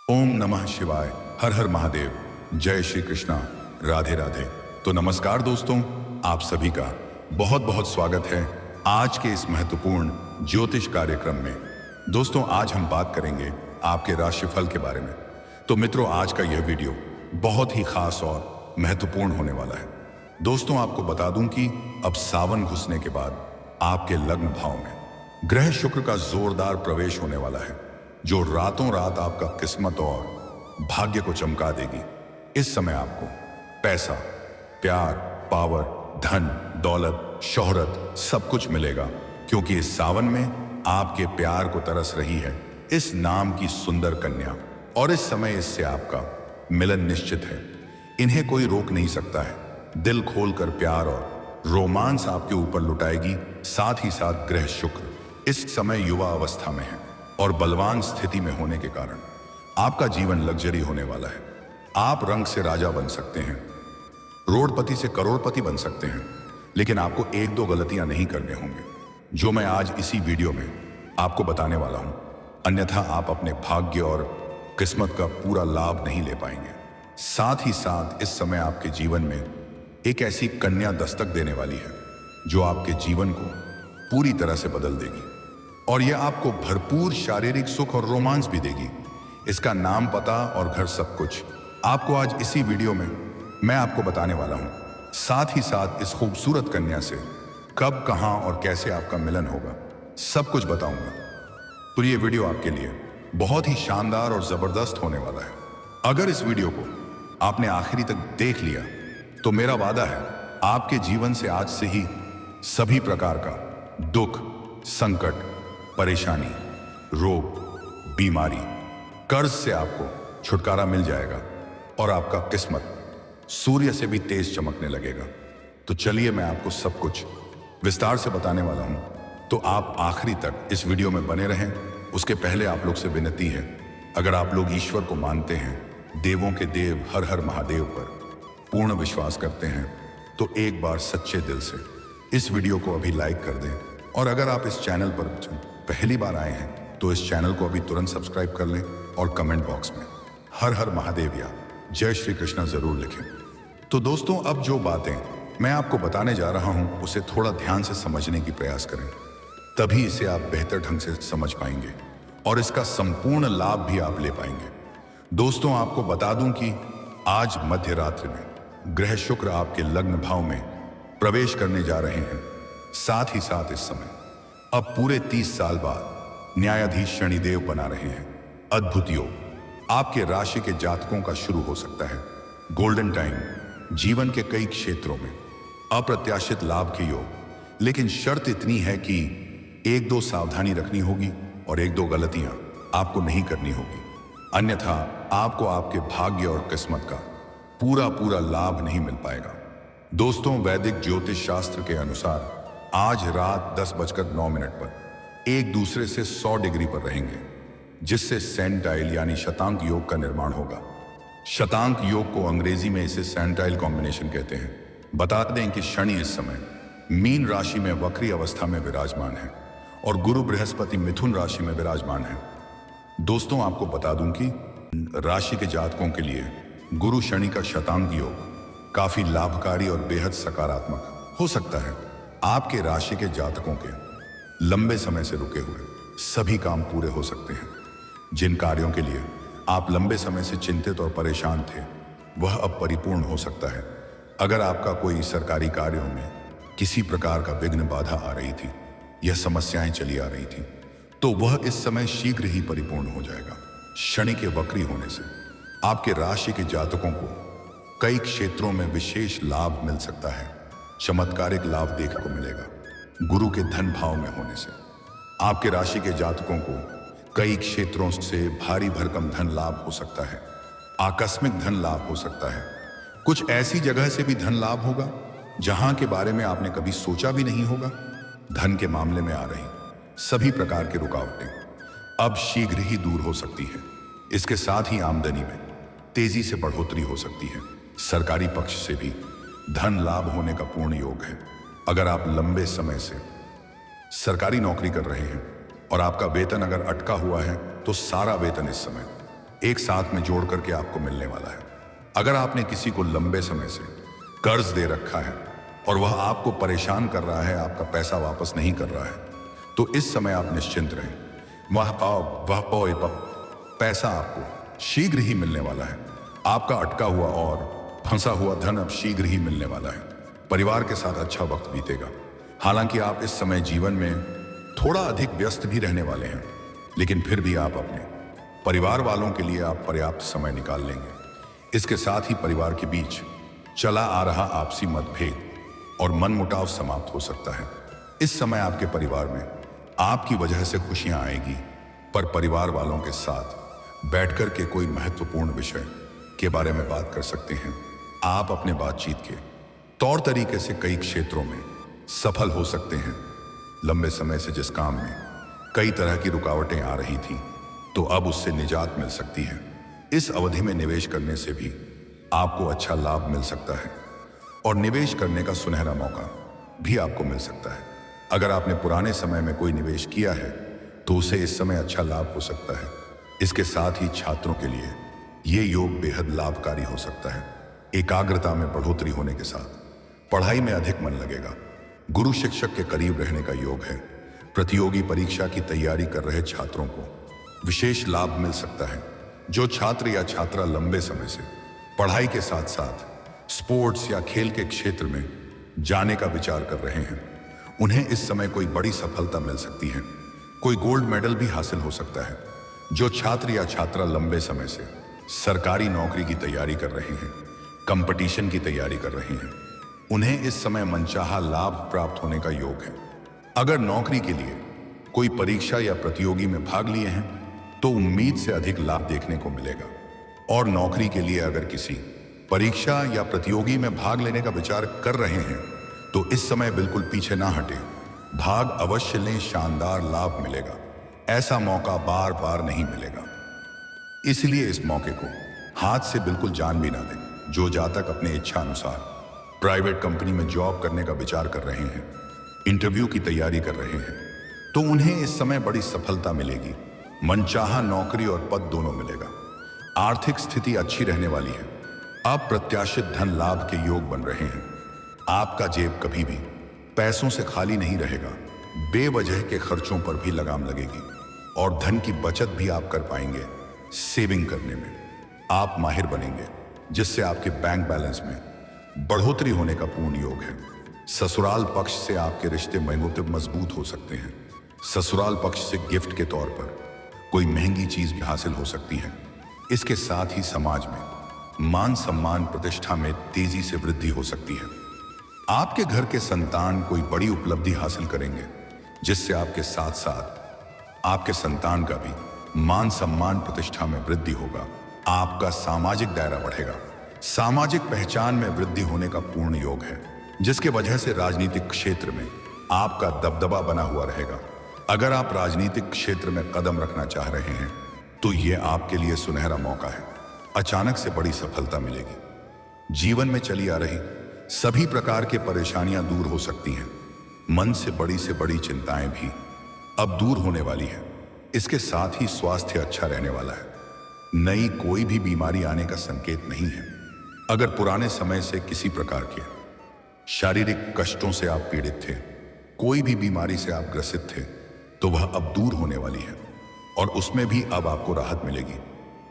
ओम नमः शिवाय। हर हर महादेव। जय श्री कृष्णा। राधे राधे। तो नमस्कार दोस्तों, आप सभी का बहुत बहुत स्वागत है आज के इस महत्वपूर्ण ज्योतिष कार्यक्रम में। दोस्तों, आज हम बात करेंगे आपके राशिफल के बारे में। तो मित्रों, आज का यह वीडियो बहुत ही खास और महत्वपूर्ण होने वाला है। दोस्तों, आपको बता दूं कि अब सावन घुसने के बाद आपके लग्न भाव में ग्रह शुक्र का जोरदार प्रवेश होने वाला है, जो रातों रात आपका किस्मत और भाग्य को चमका देगी। इस समय आपको पैसा, प्यार, पावर, धन, दौलत, शोहरत सब कुछ मिलेगा, क्योंकि इस सावन में आपके प्यार को तरस रही है इस नाम की सुंदर कन्या, और इस समय इससे आपका मिलन निश्चित है। इन्हें कोई रोक नहीं सकता है। दिल खोलकर प्यार और रोमांस आपके ऊपर लुटाएगी। साथ ही साथ ग्रह शुक्र इस समय युवा अवस्था में है और बलवान स्थिति में होने के कारण आपका जीवन लग्जरी होने वाला है। आप रंग से राजा बन सकते हैं, रोडपति से करोड़पति बन सकते हैं, लेकिन आपको एक दो गलतियां नहीं करने होंगे, जो मैं आज इसी वीडियो में आपको बताने वाला हूं। अन्यथा आप अपने भाग्य और किस्मत का पूरा लाभ नहीं ले पाएंगे। साथ ही साथ इस समय आपके जीवन में एक ऐसी कन्या दस्तक देने वाली है जो आपके जीवन को पूरी तरह से बदल देगी, और यह आपको भरपूर शारीरिक सुख और रोमांस भी देगी। इसका नाम, पता और घर सब कुछ आपको आज इसी वीडियो में मैं आपको बताने वाला हूं। साथ ही साथ इस खूबसूरत कन्या से कब, कहां और कैसे आपका मिलन होगा, सब कुछ बताऊंगा। तो ये वीडियो आपके लिए बहुत ही शानदार और जबरदस्त होने वाला है। अगर इस वीडियो को आपने आखिरी तक देख लिया तो मेरा वादा है आपके जीवन से आज से ही सभी प्रकार का दुख, संकट, परेशानी, रोग, बीमारी, कर्ज से आपको छुटकारा मिल जाएगा और आपका किस्मत सूर्य से भी तेज चमकने लगेगा। तो चलिए, मैं आपको सब कुछ विस्तार से बताने वाला हूं, तो आप आखिरी तक इस वीडियो में बने रहें। उसके पहले आप लोग से विनती है, अगर आप लोग ईश्वर को मानते हैं, देवों के देव हर हर महादेव पर पूर्ण विश्वास करते हैं, तो एक बार सच्चे दिल से इस वीडियो को अभी लाइक कर दें। और अगर आप इस चैनल पर पहली बार आए हैं तो इस चैनल को अभी तुरंत सब्सक्राइब कर लें और कमेंट बॉक्स में हर हर महादेव या जय श्री कृष्णा जरूर लिखें। तो दोस्तों, अब जो बातें मैं आपको बताने जा रहा हूं उसे थोड़ा ध्यान से समझने की प्रयास करें, तभी इसे आप बेहतर ढंग से समझ पाएंगे और इसका संपूर्ण लाभ भी आप ले पाएंगे। दोस्तों, आपको बता दूं कि आज मध्य रात्रि में ग्रह शुक्र आपके लग्न भाव में प्रवेश करने जा रहे हैं। साथ ही साथ इस समय अब पूरे 30 साल बाद न्यायाधीश शनिदेव बना रहे हैं। अद्भुत योग आपके राशि के जातकों का शुरू हो सकता है। गोल्डन टाइम जीवन के कई क्षेत्रों में अप्रत्याशित लाभ के योग, लेकिन शर्त इतनी है कि एक दो सावधानी रखनी होगी और एक दो गलतियां आपको नहीं करनी होगी, अन्यथा आपको आपके भाग्य और किस्मत का पूरा पूरा लाभ नहीं मिल पाएगा। दोस्तों, वैदिक ज्योतिष शास्त्र के अनुसार आज रात 10:09 पर एक दूसरे से 100 डिग्री पर रहेंगे, जिससे सेंटाइल यानी शतांक योग का निर्माण होगा। शतांक योग को अंग्रेजी में इसे सेंटाइल कॉम्बिनेशन कहते हैं। बता दें कि शनि इस समय मीन राशि में वक्री अवस्था में विराजमान है और गुरु बृहस्पति मिथुन राशि में विराजमान है। दोस्तों, आपको बता दूं कि राशि के जातकों के लिए गुरु शनि का शतांक योग काफी लाभकारी और बेहद सकारात्मक हो सकता है। आपके राशि के जातकों के लंबे समय से रुके हुए सभी काम पूरे हो सकते हैं। जिन कार्यों के लिए आप लंबे समय से चिंतित और परेशान थे, वह अब परिपूर्ण हो सकता है। अगर आपका कोई सरकारी कार्यों में किसी प्रकार का विघ्न, बाधा आ रही थी या समस्याएं चली आ रही थी, तो वह इस समय शीघ्र ही परिपूर्ण हो जाएगा। शनि के वक्री होने से आपके राशि के जातकों को कई क्षेत्रों में विशेष लाभ मिल सकता है। चमत्कारिक लाभ देखने को मिलेगा। गुरु के धन भाव में होने से आपके राशि के जातकों को कई क्षेत्रों से भारी भरकम धन लाभ हो सकता है। आकस्मिक धन लाभ हो सकता है। कुछ ऐसी जगह से भी धन लाभ होगा जहां के बारे में आपने कभी सोचा भी नहीं होगा। धन के मामले में आ रही सभी प्रकार की रुकावटें अब शीघ्र ही दूर हो सकती है। इसके साथ ही आमदनी में तेजी से बढ़ोतरी हो सकती है। सरकारी पक्ष से भी धन लाभ होने का पूर्ण योग है। अगर आप लंबे समय से सरकारी नौकरी कर रहे हैं और आपका वेतन अगर अटका हुआ है, तो सारा वेतन इस समय एक साथ में जोड़ करके आपको मिलने वाला है। अगर आपने किसी को लंबे समय से कर्ज दे रखा है और वह आपको परेशान कर रहा है, आपका पैसा वापस नहीं कर रहा है, तो इस समय आप निश्चिंत रहें। पैसा आपको शीघ्र ही मिलने वाला है। आपका अटका हुआ और फंसा हुआ धन अब शीघ्र ही मिलने वाला है। परिवार के साथ अच्छा वक्त बीतेगा। हालांकि आप इस समय जीवन में थोड़ा अधिक व्यस्त भी रहने वाले हैं, लेकिन फिर भी आप अपने परिवार वालों के लिए आप पर्याप्त समय निकाल लेंगे। इसके साथ ही परिवार के बीच चला आ रहा आपसी मतभेद और मनमुटाव समाप्त हो सकता है। इस समय आपके परिवार में आपकी वजह से खुशियां आएगी, पर परिवार वालों के साथ बैठकर के कोई महत्वपूर्ण विषय के बारे में बात कर सकते हैं। आप अपने बातचीत के तौर तरीके से कई क्षेत्रों में सफल हो सकते हैं। लंबे समय से जिस काम में कई तरह की रुकावटें आ रही थी, तो अब उससे निजात मिल सकती है। इस अवधि में निवेश करने से भी आपको अच्छा लाभ मिल सकता है और निवेश करने का सुनहरा मौका भी आपको मिल सकता है। अगर आपने पुराने समय में कोई निवेश किया है तो उसे इस समय अच्छा लाभ हो सकता है। इसके साथ ही छात्रों के लिए ये योग बेहद लाभकारी हो सकता है। एकाग्रता में बढ़ोतरी होने के साथ पढ़ाई में अधिक मन लगेगा। गुरु शिक्षक के करीब रहने का योग है। प्रतियोगी परीक्षा की तैयारी कर रहे छात्रों को विशेष लाभ मिल सकता है। जो छात्र या छात्रा लंबे समय से पढ़ाई के साथ साथ स्पोर्ट्स या खेल के क्षेत्र में जाने का विचार कर रहे हैं, उन्हें इस समय कोई बड़ी सफलता मिल सकती है। कोई गोल्ड मेडल भी हासिल हो सकता है। जो छात्र या छात्रा लंबे समय से सरकारी नौकरी की तैयारी कर रहे हैं, कंपटीशन की तैयारी कर रहे हैं, उन्हें इस समय मनचाहा लाभ प्राप्त होने का योग है। अगर नौकरी के लिए कोई परीक्षा या प्रतियोगी में भाग लिए हैं तो उम्मीद से अधिक लाभ देखने को मिलेगा। और नौकरी के लिए अगर किसी परीक्षा या प्रतियोगी में भाग लेने का विचार कर रहे हैं तो इस समय बिल्कुल पीछे ना हटे, भाग अवश्य लें। शानदार लाभ मिलेगा। ऐसा मौका बार बार नहीं मिलेगा, इसलिए इस मौके को हाथ से बिल्कुल जान भी ना दें। जो जातक अपने इच्छा अनुसार प्राइवेट कंपनी में जॉब करने का विचार कर रहे हैं, इंटरव्यू की तैयारी कर रहे हैं, तो उन्हें इस समय बड़ी सफलता मिलेगी। मनचाहा नौकरी और पद दोनों मिलेगा। आर्थिक स्थिति अच्छी रहने वाली है। अप्रत्याशित धन लाभ के योग बन रहे हैं। आपका जेब कभी भी पैसों से खाली नहीं रहेगा। बेवजह के खर्चों पर भी लगाम लगेगी और धन की बचत भी आप कर पाएंगे। सेविंग करने में आप माहिर बनेंगे, जिससे आपके बैंक बैलेंस में बढ़ोतरी होने का पूर्ण योग है। ससुराल पक्ष से आपके रिश्ते मजबूत हो सकते हैं। ससुराल पक्ष से गिफ्ट के तौर पर कोई महंगी चीज भी हासिल हो सकती है। इसके साथ ही समाज में मान सम्मान प्रतिष्ठा में तेजी से वृद्धि हो सकती है। आपके घर के संतान कोई बड़ी उपलब्धि हासिल करेंगे, जिससे आपके साथ साथ आपके संतान का भी मान सम्मान प्रतिष्ठा में वृद्धि होगा। आपका सामाजिक दायरा बढ़ेगा। सामाजिक पहचान में वृद्धि होने का पूर्ण योग है, जिसके वजह से राजनीतिक क्षेत्र में आपका दबदबा बना हुआ रहेगा। अगर आप राजनीतिक क्षेत्र में कदम रखना चाह रहे हैं तो यह आपके लिए सुनहरा मौका है। अचानक से बड़ी सफलता मिलेगी। जीवन में चली आ रही सभी प्रकार के परेशानियां दूर हो सकती हैं। मन से बड़ी चिंताएं भी अब दूर होने वाली है। इसके साथ ही स्वास्थ्य अच्छा रहने वाला है। नई कोई भी बीमारी आने का संकेत नहीं है। अगर पुराने समय से किसी प्रकार के शारीरिक कष्टों से आप पीड़ित थे, कोई भी बीमारी से आप ग्रसित थे, तो वह अब दूर होने वाली है और उसमें भी अब आपको राहत मिलेगी।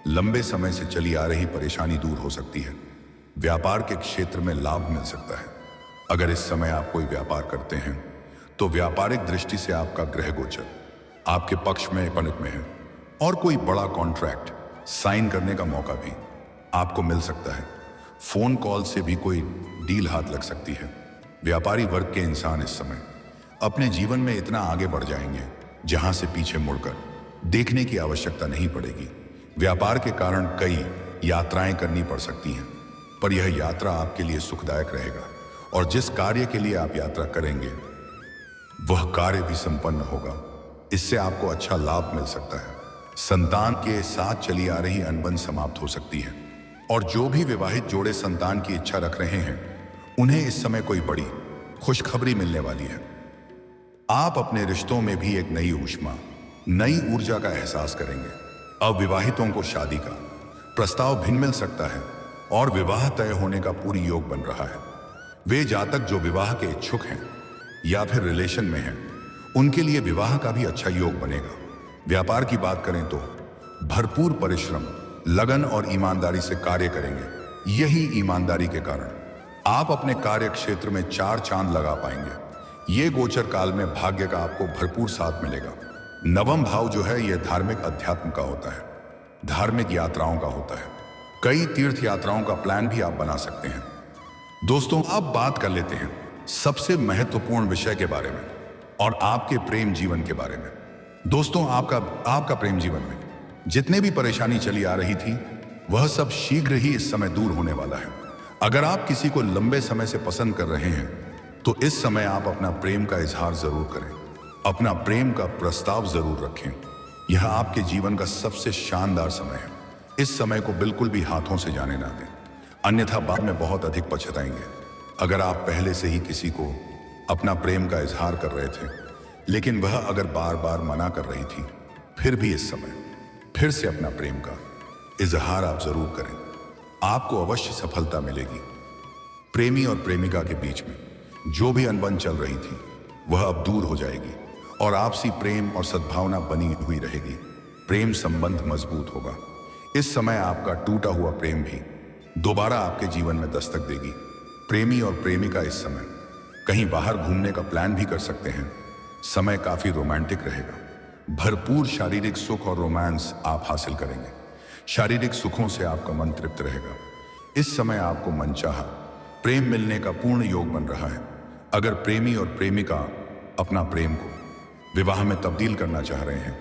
लंबे समय से चली आ रही परेशानी दूर हो सकती है। व्यापार के क्षेत्र में लाभ मिल सकता है। अगर इस समय आप कोई व्यापार करते हैं तो व्यापारिक दृष्टि से आपका ग्रह गोचर आपके पक्ष में परिणत में है और कोई बड़ा कॉन्ट्रैक्ट साइन करने का मौका भी आपको मिल सकता है। फोन कॉल से भी कोई डील हाथ लग सकती है। व्यापारी वर्ग के इंसान इस समय अपने जीवन में इतना आगे बढ़ जाएंगे जहां से पीछे मुड़कर देखने की आवश्यकता नहीं पड़ेगी। व्यापार के कारण कई यात्राएं करनी पड़ सकती हैं, पर यह यात्रा आपके लिए सुखदायक रहेगा और जिस कार्य के लिए आप यात्रा करेंगे वह कार्य भी संपन्न होगा। इससे आपको अच्छा लाभ मिल सकता है। संतान के साथ चली आ रही अनबन समाप्त हो सकती है और जो भी विवाहित जोड़े संतान की इच्छा रख रहे हैं उन्हें इस समय कोई बड़ी खुशखबरी मिलने वाली है। आप अपने रिश्तों में भी एक नई ऊष्मा, नई ऊर्जा का एहसास करेंगे। अविवाहितों को शादी का प्रस्ताव भिन्न मिल सकता है और विवाह तय होने का पूरी योग बन रहा है। वे जातक जो विवाह के इच्छुक हैं या फिर रिलेशन में हैं, उनके लिए विवाह का भी अच्छा योग बनेगा। व्यापार की बात करें तो भरपूर परिश्रम, लगन और ईमानदारी से कार्य करेंगे। यही ईमानदारी के कारण आप अपने कार्य क्षेत्र में चार चांद लगा पाएंगे। ये गोचर काल में भाग्य का आपको भरपूर साथ मिलेगा। नवम भाव जो है यह धार्मिक अध्यात्म का होता है, धार्मिक यात्राओं का होता है। कई तीर्थ यात्राओं का प्लान भी आप बना सकते हैं। दोस्तों, अब बात कर लेते हैं सबसे महत्वपूर्ण विषय के बारे में और आपके प्रेम जीवन के बारे में। दोस्तों, आपका प्रेम जीवन में जितने भी परेशानी चली आ रही थी, वह सब शीघ्र ही इस समय दूर होने वाला है। अगर आप किसी को लंबे समय से पसंद कर रहे हैं तो इस समय आप अपना प्रेम का इजहार जरूर करें, अपना प्रेम का प्रस्ताव जरूर रखें। यह आपके जीवन का सबसे शानदार समय है। इस समय को बिल्कुल भी हाथों से जाने ना दें, अन्यथा बाद में बहुत अधिक पछताएंगे। अगर आप पहले से ही किसी को अपना प्रेम का इजहार कर रहे थे, लेकिन वह अगर बार बार मना कर रही थी, फिर भी इस समय फिर से अपना प्रेम का इजहार आप जरूर करें। आपको अवश्य सफलता मिलेगी। प्रेमी और प्रेमिका के बीच में जो भी अनबन चल रही थी, वह अब दूर हो जाएगी और आपसी प्रेम और सद्भावना बनी हुई रहेगी। प्रेम संबंध मजबूत होगा। इस समय आपका टूटा हुआ प्रेम भी दोबारा आपके जीवन में दस्तक देगी। प्रेमी और प्रेमिका इस समय कहीं बाहर घूमने का प्लान भी कर सकते हैं। समय काफी रोमांटिक रहेगा। भरपूर शारीरिक सुख और रोमांस आप हासिल करेंगे। शारीरिक सुखों से आपका मन तृप्त रहेगा। इस समय आपको मनचाहा प्रेम मिलने का पूर्ण योग बन रहा है। अगर प्रेमी और प्रेमिका अपना प्रेम को विवाह में तब्दील करना चाह रहे हैं,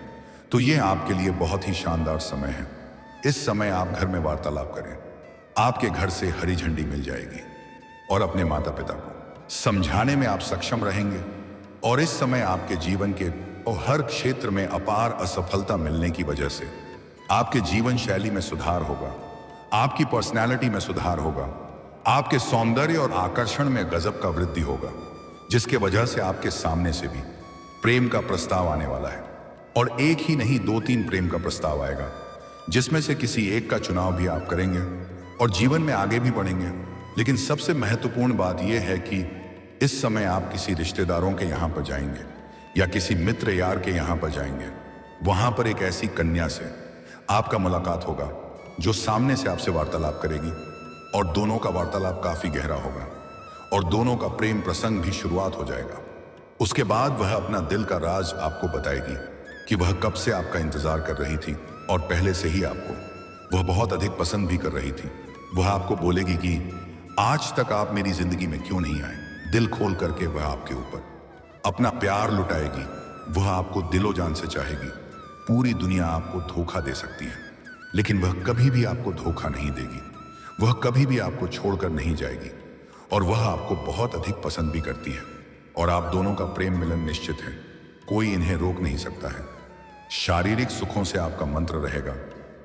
तो यह आपके लिए बहुत ही शानदार समय है। इस समय आप घर में वार्तालाप करें। आपके घर से हरी झंडी मिल जाएगी और अपने माता पिता को समझाने में आप सक्षम रहेंगे। और इस समय आपके जीवन के और हर क्षेत्र में अपार असफलता मिलने की वजह से आपके जीवन शैली में सुधार होगा, आपकी पर्सनैलिटी में सुधार होगा, आपके सौंदर्य और आकर्षण में गजब का वृद्धि होगा, जिसके वजह से आपके सामने से भी प्रेम का प्रस्ताव आने वाला है। और एक ही नहीं, 2-3 प्रेम का प्रस्ताव आएगा, जिसमें से किसी एक का चुनाव भी आप करेंगे और जीवन में आगे भी बढ़ेंगे। लेकिन सबसे महत्वपूर्ण बात यह है कि इस समय आप किसी रिश्तेदारों के यहाँ पर जाएंगे या किसी मित्र यार के यहाँ पर जाएंगे। वहां पर एक ऐसी कन्या से आपका मुलाकात होगा जो सामने से आपसे वार्तालाप करेगी और दोनों का वार्तालाप काफी गहरा होगा और दोनों का प्रेम प्रसंग भी शुरुआत हो जाएगा। उसके बाद वह अपना दिल का राज आपको बताएगी कि वह कब से आपका इंतजार कर रही थी और पहले से ही आपको वह बहुत अधिक पसंद भी कर रही थी। वह आपको बोलेगी कि आज तक आप मेरी जिंदगी में क्यों नहीं आए। दिल खोल करके वह आपके ऊपर अपना प्यार लुटाएगी। वह आपको दिलो जान से चाहेगी। पूरी दुनिया आपको धोखा दे सकती है, लेकिन वह कभी भी आपको धोखा नहीं देगी। वह कभी भी आपको छोड़कर नहीं जाएगी और वह आपको बहुत अधिक पसंद भी करती है और आप दोनों का प्रेम मिलन निश्चित है। कोई इन्हें रोक नहीं सकता है। शारीरिक सुखों से आपका मंत्र रहेगा।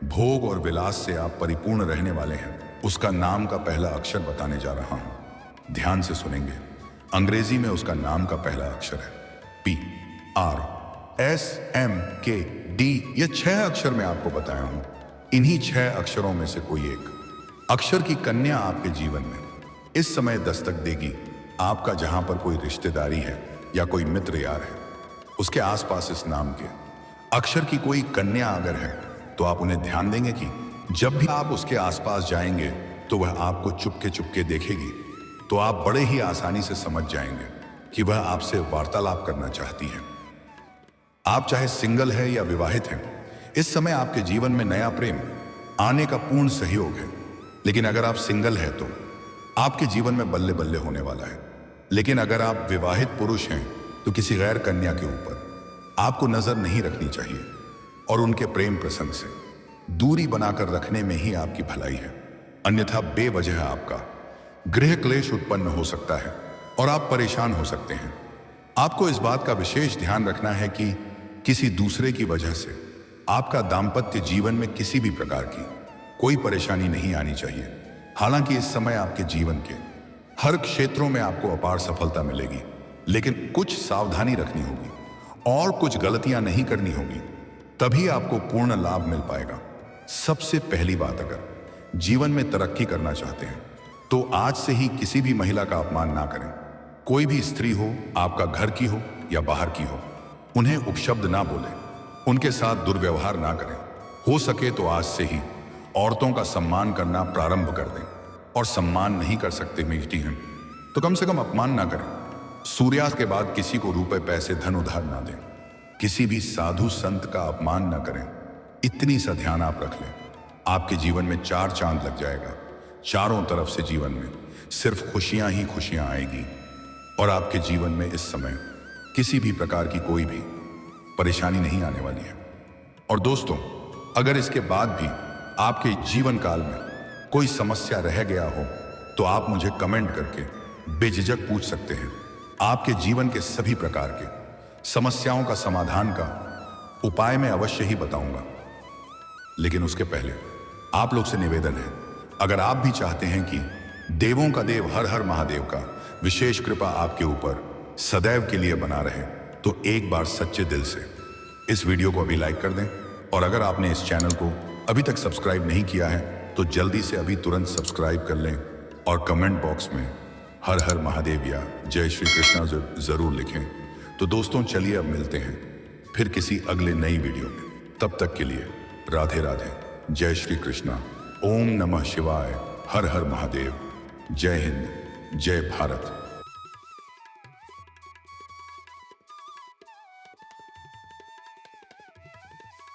भोग और विलास से आप परिपूर्ण रहने वाले हैं। उसका नाम का पहला अक्षर बताने जा रहा हूं, ध्यान से सुनेंगे। अंग्रेजी में उसका नाम का पहला अक्षर है PRSMKD। ये 6 अक्षर मैं आपको बताया हूं। इन्हीं 6 अक्षरों में से कोई एक अक्षर की कन्या आपके जीवन में इस समय दस्तक देगी। आपका जहां पर कोई रिश्तेदारी है या कोई मित्र यार है, उसके आसपास इस नाम के अक्षर की कोई कन्या अगर है, तो आप उन्हें ध्यान देंगे कि जब भी आप उसके आसपास जाएंगे तो वह आपको चुपके चुपके देखेगी। तो आप बड़े ही आसानी से समझ जाएंगे कि वह आपसे वार्तालाप करना चाहती है। आप चाहे सिंगल है या विवाहित हैं, इस समय आपके जीवन में नया प्रेम आने का पूर्ण सहयोग है। लेकिन अगर आप सिंगल है तो आपके जीवन में बल्ले बल्ले होने वाला है। लेकिन अगर आप विवाहित पुरुष हैं तो किसी गैर कन्या के ऊपर आपको नजर नहीं रखनी चाहिए और उनके प्रेम प्रसंग से दूरी बनाकर रखने में ही आपकी भलाई है। अन्यथा बेवजह आपका गृह क्लेश उत्पन्न हो सकता है और आप परेशान हो सकते हैं। आपको इस बात का विशेष ध्यान रखना है कि किसी दूसरे की वजह से आपका दाम्पत्य जीवन में किसी भी प्रकार की कोई परेशानी नहीं आनी चाहिए। हालांकि इस समय आपके जीवन के हर क्षेत्रों में आपको अपार सफलता मिलेगी, लेकिन कुछ सावधानी रखनी होगी और कुछ गलतियां नहीं करनी होगी। तभी आपको पूर्ण लाभ मिल पाएगा। सबसे पहली बात, अगर जीवन में तरक्की करना चाहते हैं तो आज से ही किसी भी महिला का अपमान ना करें। कोई भी स्त्री हो, आपका घर की हो या बाहर की हो, उन्हें उपशब्द ना बोलें, उनके साथ दुर्व्यवहार ना करें। हो सके तो आज से ही औरतों का सम्मान करना प्रारंभ कर दें। और सम्मान नहीं कर सकते मीठी हैं तो कम से कम अपमान ना करें। सूर्यास्त के बाद किसी को रुपए पैसे धन उधार ना दें। किसी भी साधु संत का अपमान ना करें। इतनी सा ध्यान आप रख लें, आपके जीवन में 4 चांद लग जाएगा। चारों तरफ से जीवन में सिर्फ खुशियां ही खुशियां आएगी और आपके जीवन में इस समय किसी भी प्रकार की कोई भी परेशानी नहीं आने वाली है। और दोस्तों, अगर इसके बाद भी आपके जीवन काल में कोई समस्या रह गया हो तो आप मुझे कमेंट करके बेझिझक पूछ सकते हैं। आपके जीवन के सभी प्रकार के समस्याओं का समाधान का उपाय मैं अवश्य ही बताऊंगा। लेकिन उसके पहले आप लोग से निवेदन है, अगर आप भी चाहते हैं कि देवों का देव हर हर महादेव का विशेष कृपा आपके ऊपर सदैव के लिए बना रहे, तो एक बार सच्चे दिल से इस वीडियो को अभी लाइक कर दें। और अगर आपने इस चैनल को अभी तक सब्सक्राइब नहीं किया है तो जल्दी से अभी तुरंत सब्सक्राइब कर लें और कमेंट बॉक्स में हर हर महादेव या जय श्री कृष्णा जरूर लिखें। तो दोस्तों, चलिए अब मिलते हैं फिर किसी अगले नई वीडियो में। तब तक के लिए राधे राधे, जय श्री कृष्णा, ओम नमः शिवाय, हर हर महादेव, जय हिंद, जय भारत।